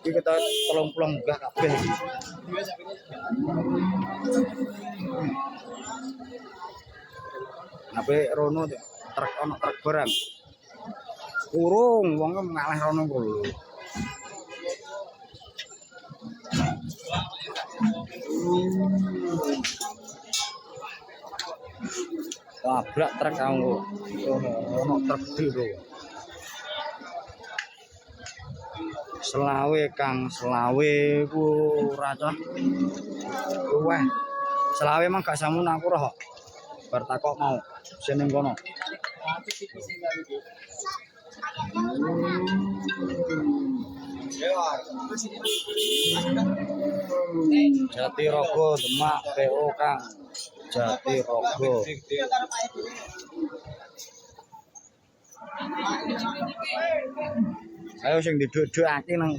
Iki kita 30 munggah kabeh iki. Nabe rono truk ana truk barang. Urung wong ngalih rono kuwi. Tabrak truk kanggo ono truk biru. Selawe Kang, selawe ku ora cah. Wah. Selawe emang gak samun aku roh. Bar takok mau seneng kono. Jatirogo Demak PO Kang. Jatirogo. Ayo sing didudukake nang